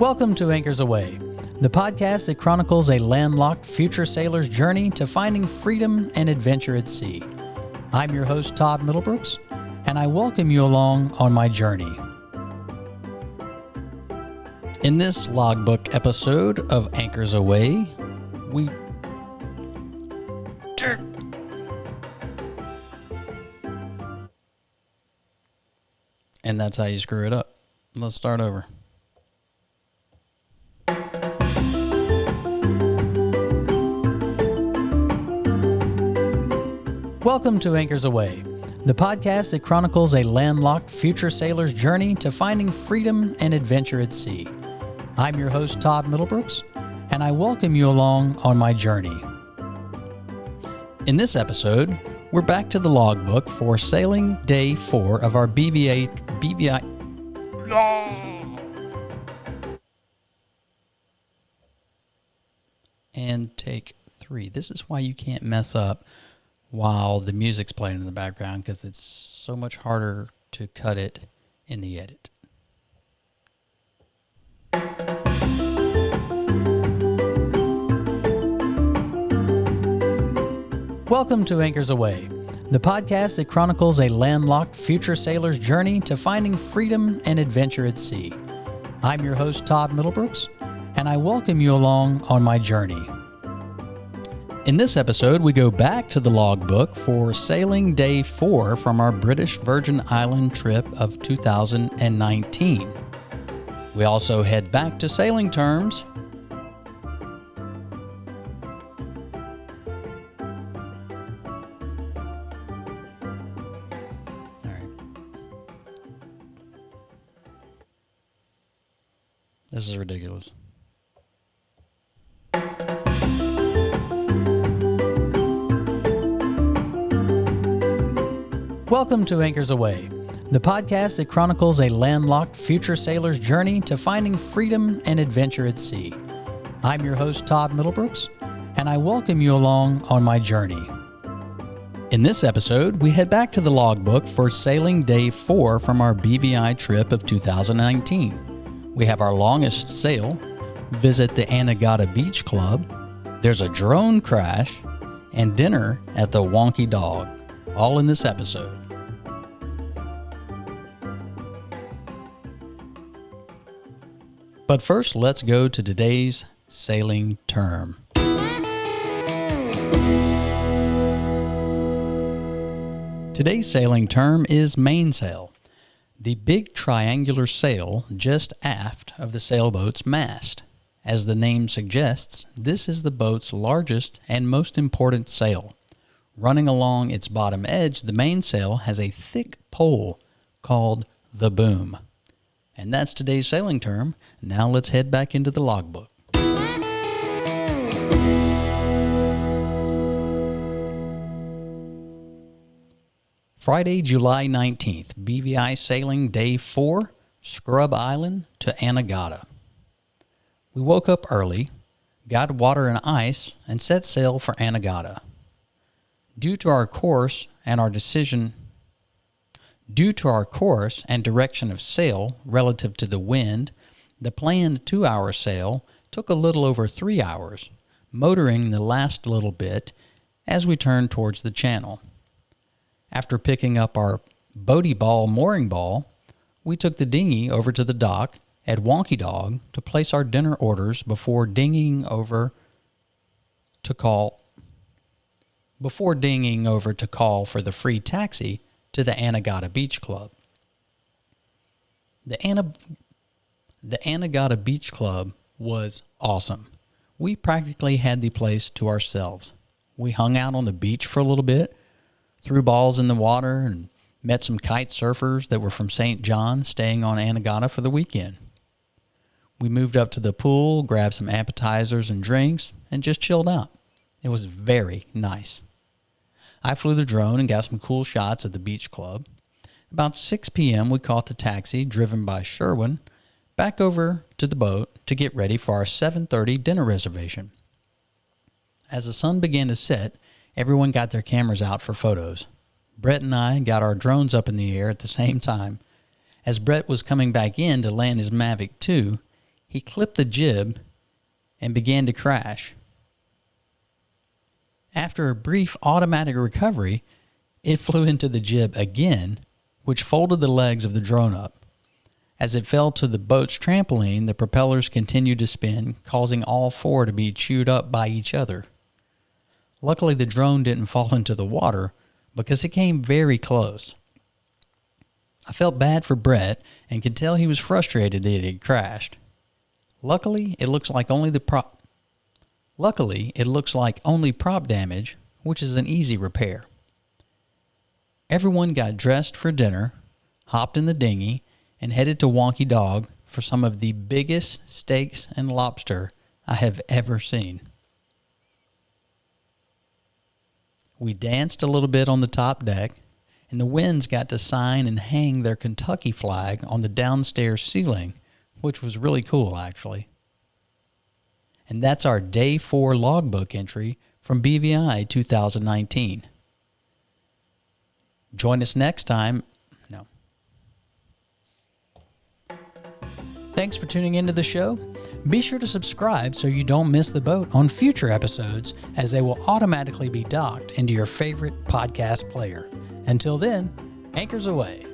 Welcome to Anchors Away, the podcast that chronicles a landlocked future sailor's journey to finding freedom and adventure at sea. I'm your host, Todd Middlebrooks, and I welcome you along on my journey. In this logbook episode of Anchors Away, And that's how you screw it up. Let's start over. Welcome to Anchors Away, the podcast that chronicles a landlocked future sailor's journey to finding freedom and adventure at sea. I'm your host, Todd Middlebrooks, and I welcome you along on my journey. In this episode, we're back to the logbook for sailing day 4 of our BVI. And take 3. This is why you can't mess up while the music's playing in the background, because it's so much harder to cut it in the edit. Welcome to Anchors Away, the podcast that chronicles a landlocked future sailor's journey to finding freedom and adventure at sea. I'm your host, Todd Middlebrooks, and I welcome you along on my journey. In this episode, we go back to the logbook for sailing day 4 from our British Virgin Island trip of 2019. We also head back to sailing terms. All right. This is ridiculous. Welcome to Anchors Away, the podcast that chronicles a landlocked future sailor's journey to finding freedom and adventure at sea. I'm your host, Todd Middlebrooks, and I welcome you along on my journey. In this episode, we head back to the logbook for sailing day 4 from our BVI trip of 2019. We have our longest sail, visit the Anegada Beach Club, there's a drone crash, and dinner at the Wonky Dog, all in this episode. But first, let's go to today's sailing term. Today's sailing term is mainsail, the big triangular sail just aft of the sailboat's mast. As the name suggests, this is the boat's largest and most important sail. Running along its bottom edge, the mainsail has a thick pole called the boom. And that's today's sailing term. Now let's head back into the logbook. Friday, July 19th, BVI sailing day 4, Scrub Island to Anegada. We woke up early, got water and ice, and set sail for Anegada. Due to our course and direction of sail relative to the wind, the planned 2-hour sail took a little over 3 hours, motoring the last little bit as we turned towards the channel. After picking up our boaty ball mooring ball, we took the dinghy over to the dock at Wonky Dog to place our dinner orders before dinghying over to call for the free taxi to the Anegada Beach Club. The Anegada Beach Club was awesome. We practically had the place to ourselves. We hung out on the beach for a little bit, threw balls in the water, and met some kite surfers that were from St. John staying on Anegada for the weekend. We moved up to the pool, grabbed some appetizers and drinks, and just chilled out. It was very nice. I flew the drone and got some cool shots at the beach club. About 6 p.m., we caught the taxi, driven by Sherwin, back over to the boat to get ready for our 7:30 dinner reservation. As the sun began to set, everyone got their cameras out for photos. Brett and I got our drones up in the air at the same time. As Brett was coming back in to land his Mavic 2, he clipped the jib and began to crash. After a brief automatic recovery, it flew into the jib again, which folded the legs of the drone up. As it fell to the boat's trampoline, the propellers continued to spin, causing all four to be chewed up by each other. Luckily, the drone didn't fall into the water because it came very close. I felt bad for Brett and could tell he was frustrated that it had crashed. Luckily, it looks like only prop damage, which is an easy repair. Everyone got dressed for dinner, hopped in the dinghy, and headed to Wonky Dog for some of the biggest steaks and lobster I have ever seen. We danced a little bit on the top deck, and the Winds got to sign and hang their Kentucky flag on the downstairs ceiling, which was really cool, actually. And that's our Day 4 logbook entry from BVI 2019. Join us next time. Thanks for tuning into the show. Be sure to subscribe so you don't miss the boat on future episodes, as they will automatically be docked into your favorite podcast player. Until then, anchors away.